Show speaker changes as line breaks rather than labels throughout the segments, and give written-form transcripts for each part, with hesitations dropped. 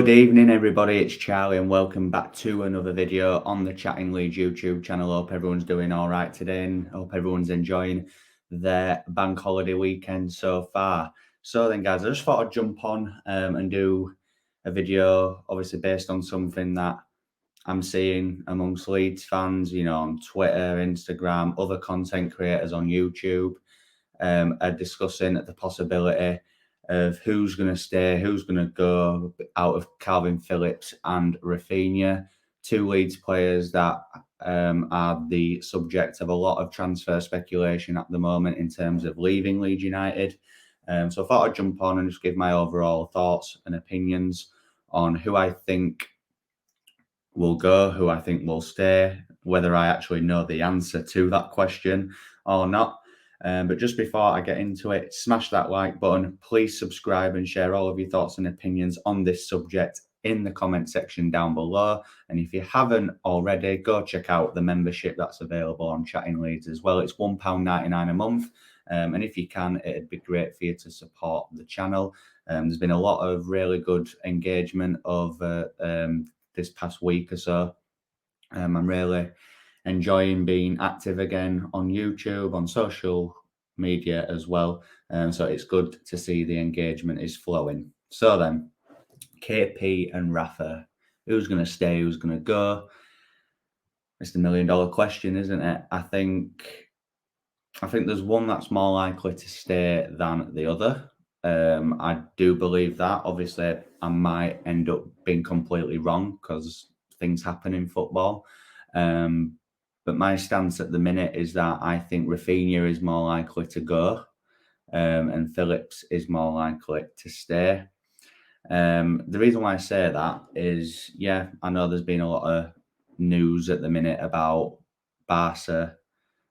Good evening, everybody. It's Charlie, and welcome back to another video on the Chatting Leeds YouTube channel. Hope everyone's doing all right today, and hope everyone's enjoying their bank holiday weekend so far. So then, guys, I just thought I'd jump on and do a video, obviously based on something that I'm seeing amongst Leeds fans, on Twitter, Instagram, other content creators on YouTube, are discussing the possibility of who's going to stay, who's going to go out of Kalvin Phillips and Raphinha, two Leeds players that are the subject of a lot of transfer speculation at the moment in terms of leaving Leeds United. So I thought I'd jump on and just give my overall thoughts and opinions on who I think will go, who I think will stay, whether I actually know the answer to that question or not. But just before I get into it, smash that like button. Please subscribe and share all of your thoughts and opinions on this subject in the comment section down below. And if you haven't already, go check out the membership that's available on Chatting Leeds as well. It's £1.99 a month. And if you can, it'd be great for you to support the channel. There's been a lot of really good engagement over this past week or so. I'm really enjoying being active again on YouTube, on social media as well. So it's good to see the engagement is flowing. So then, KP and Rafa, who's going to stay, who's going to go? It's the $1 million question, isn't it? I think there's one that's more likely to stay than the other. I do believe that. Obviously, I might end up being completely wrong because things happen in football. But my stance at the minute is that I think Raphinha is more likely to go, and Phillips is more likely to stay. The reason why I say that is, I know there's been a lot of news at the minute about Barca,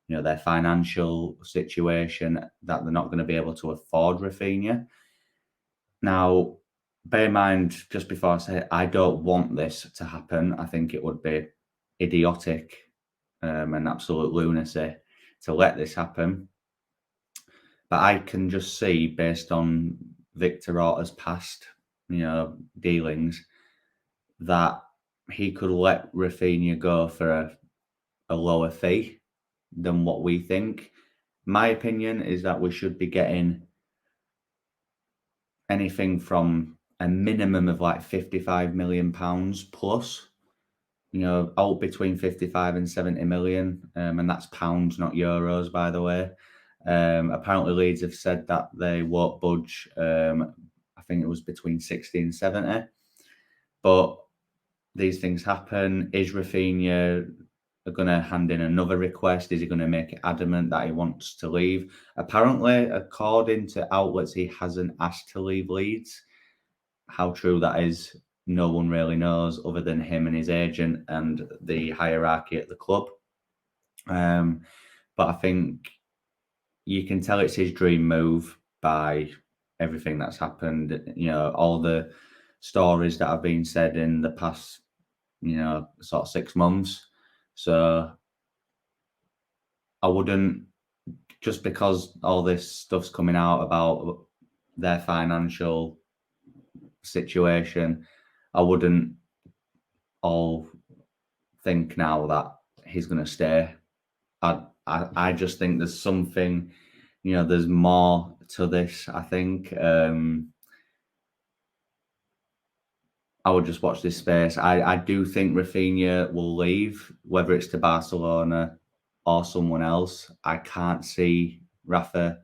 their financial situation, that they're not going to be able to afford Raphinha. Now, bear in mind, just before I say it, I don't want this to happen. I think it would be idiotic and absolute lunacy to let this happen. But I can just see, based on Victor Orta's past, dealings, that he could let Raphinha go for a lower fee than what we think. My opinion is that we should be getting anything from a minimum of like £55 million plus. Out between 55 and 70 million, and that's pounds, not euros, by the way. Apparently, Leeds have said that they won't budge. I think it was between 60 and 70. But these things happen. Is Raphinha going to hand in another request? Is he going to make it adamant that he wants to leave? Apparently, according to outlets, he hasn't asked to leave Leeds. How true that is, no one really knows other than him and his agent and the hierarchy at the club. But I think you can tell it's his dream move by everything that's happened. All the stories that have been said in the past, sort of 6 months. So I wouldn't, just because all this stuff's coming out about their financial situation, I wouldn't all think now that he's going to stay. I just think there's something, there's more to this, I think. I would just watch this space. I do think Raphinha will leave, whether it's to Barcelona or someone else. I can't see Rafa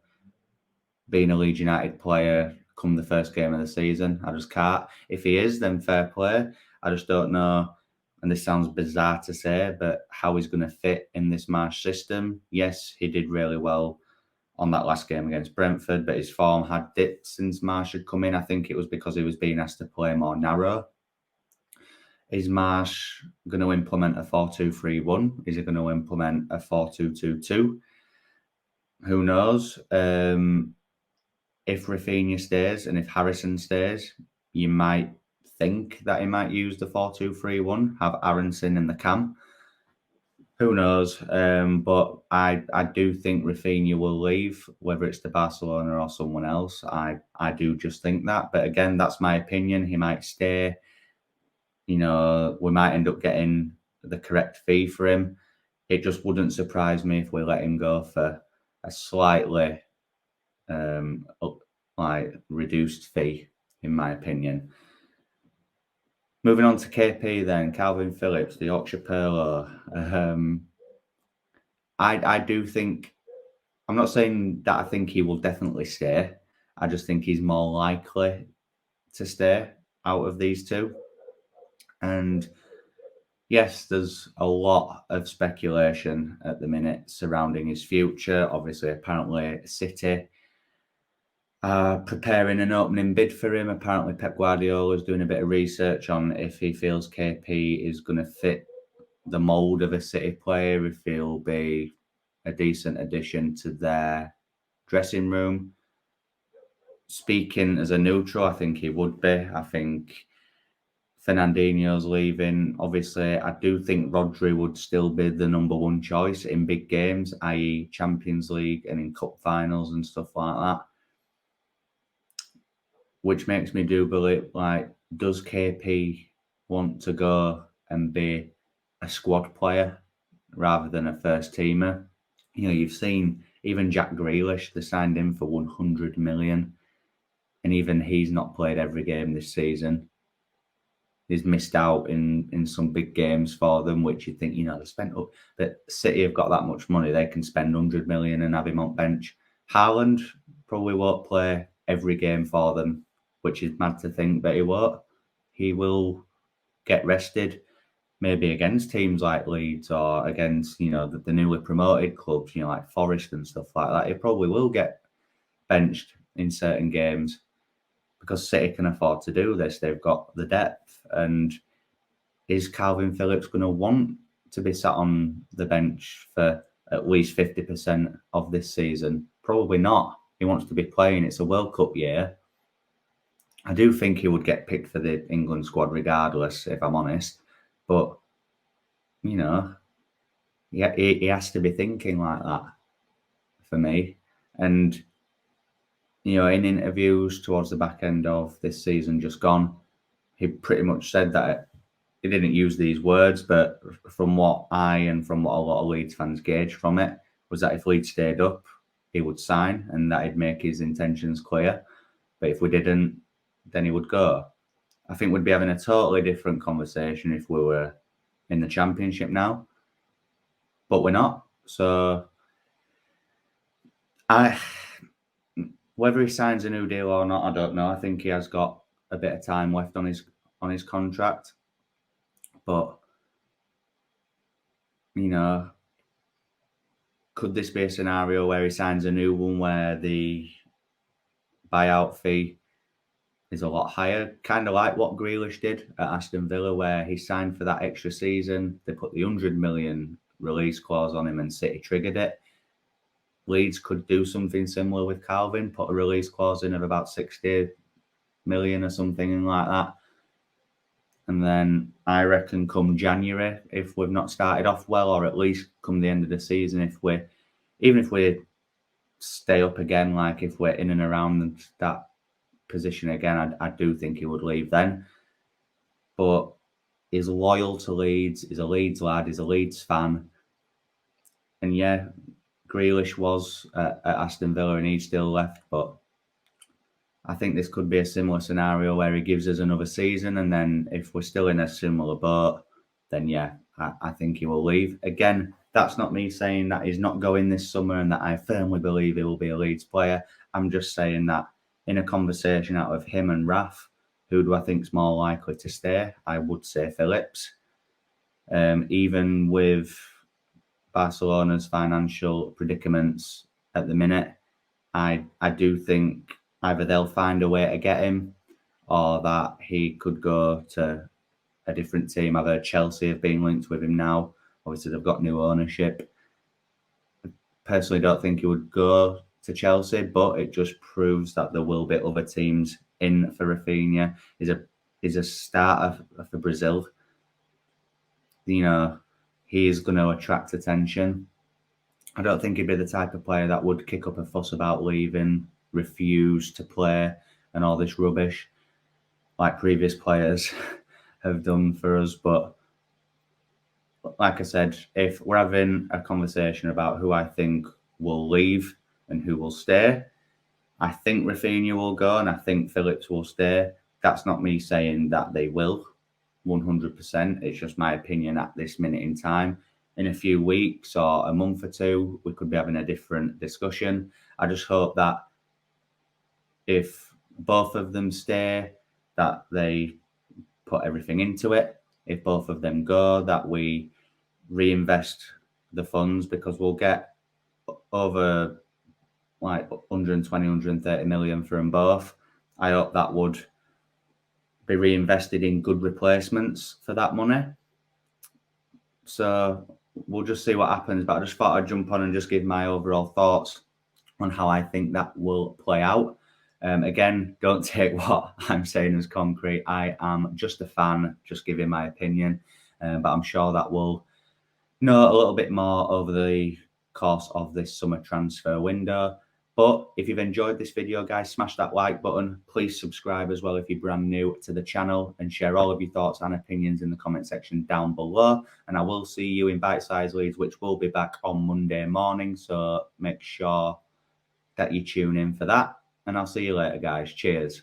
being a Leeds United player come the first game of the season. I just can't. If he is, then fair play. I just don't know, and this sounds bizarre to say, but how he's going to fit in this Marsh system. Yes, he did really well on that last game against Brentford, but his form had dipped since Marsh had come in. I think it was because he was being asked to play more narrow. Is Marsh going to implement a 4-2-3-1? Is he going to implement a 4-2-2-2? Who knows? If Raphinha stays and if Harrison stays, you might think that he might use the 4-2-3-1, have Aronson in the cam. Who knows? But I do think Raphinha will leave, whether it's to Barcelona or someone else. I do just think that. But again, that's my opinion. He might stay. we might end up getting the correct fee for him. It just wouldn't surprise me if we let him go for a slightly reduced fee, in my opinion. Moving on to KP then, Kalvin Phillips, the Yorkshire Polo. I do think, I'm not saying that I think he will definitely stay. I just think he's more likely to stay out of these two. And yes, there's a lot of speculation at the minute surrounding his future. Obviously, apparently City preparing an opening bid for him. Apparently Pep Guardiola is doing a bit of research on if he feels KP is going to fit the mould of a City player, if he'll be a decent addition to their dressing room. Speaking as a neutral, I think he would be. I think Fernandinho's leaving. Obviously, I do think Rodri would still be the number one choice in big games, i.e. Champions League and in cup finals and stuff like that. Which makes me do believe, does KP want to go and be a squad player rather than a first teamer? You've seen even Jack Grealish, they signed him for 100 million, and even he's not played every game this season. He's missed out in some big games for them, which you think, they spent up. But City have got that much money, they can spend 100 million and have him on bench. Haaland probably won't play every game for them, which is mad to think, but he won't. He will get rested, maybe against teams like Leeds or against, the newly promoted clubs, like Forest and stuff like that. He probably will get benched in certain games because City can afford to do this. They've got the depth. And is Kalvin Phillips going to want to be sat on the bench for at least 50% of this season? Probably not. He wants to be playing. It's a World Cup year. I do think he would get picked for the England squad regardless, if I'm honest. But, he has to be thinking like that for me. And, in interviews towards the back end of this season just gone, he pretty much said that he didn't use these words, but from what I and from what a lot of Leeds fans gauged from it, was that if Leeds stayed up, he would sign and that he'd make his intentions clear. But if we didn't, then he would go. I think we'd be having a totally different conversation if we were in the Championship now. But we're not. So whether he signs a new deal or not, I don't know. I think he has got a bit of time left on his contract. But, could this be a scenario where he signs a new one where the buyout fee is a lot higher, kind of like what Grealish did at Aston Villa, where he signed for that extra season. They put the 100 million release clause on him and City triggered it. Leeds could do something similar with Kalvin, put a release clause in of about 60 million or something like that. And then I reckon come January, if we've not started off well, or at least come the end of the season, even if we stay up again, like if we're in and around that position again, I do think he would leave then. But he's loyal to Leeds, he's a Leeds lad, he's a Leeds fan. And yeah, Grealish was at Aston Villa and he still left, but I think this could be a similar scenario where he gives us another season, and then if we're still in a similar boat, then yeah, I think he will leave. Again, that's not me saying that he's not going this summer and that I firmly believe he will be a Leeds player. I'm just saying that in a conversation out of him and Raf, who do I think is more likely to stay? I would say Phillips. Even with Barcelona's financial predicaments at the minute, I do think either they'll find a way to get him or that he could go to a different team. I've heard Chelsea have been linked with him now. Obviously, they've got new ownership. I personally don't think he would go to Chelsea, but it just proves that there will be other teams in for Raphinha. He's a starter for Brazil. He is going to attract attention. I don't think he'd be the type of player that would kick up a fuss about leaving, refuse to play, and all this rubbish like previous players. have done for us. But like I said, if we're having a conversation about who I think will leave and who will stay, I think Raphinha will go and I think Phillips will stay. That's not me saying that they will 100%. It's just my opinion at this minute in time. In a few weeks or a month or two, we could be having a different discussion. I just hope that if both of them stay, that they put everything into it. If both of them go, that we reinvest the funds, because we'll get over like 120, 130 million for them both. I hope that would be reinvested in good replacements for that money. So we'll just see what happens. But I just thought I'd jump on and just give my overall thoughts on how I think that will play out. Again, don't take what I'm saying as concrete. I am just a fan, just giving my opinion. But I'm sure that we'll know a little bit more over the course of this summer transfer window. But if you've enjoyed this video, guys, smash that like button. Please subscribe as well if you're brand new to the channel, and share all of your thoughts and opinions in the comment section down below. And I will see you in Bite Size Leeds, which will be back on Monday morning. So make sure that you tune in for that. And I'll see you later, guys. Cheers.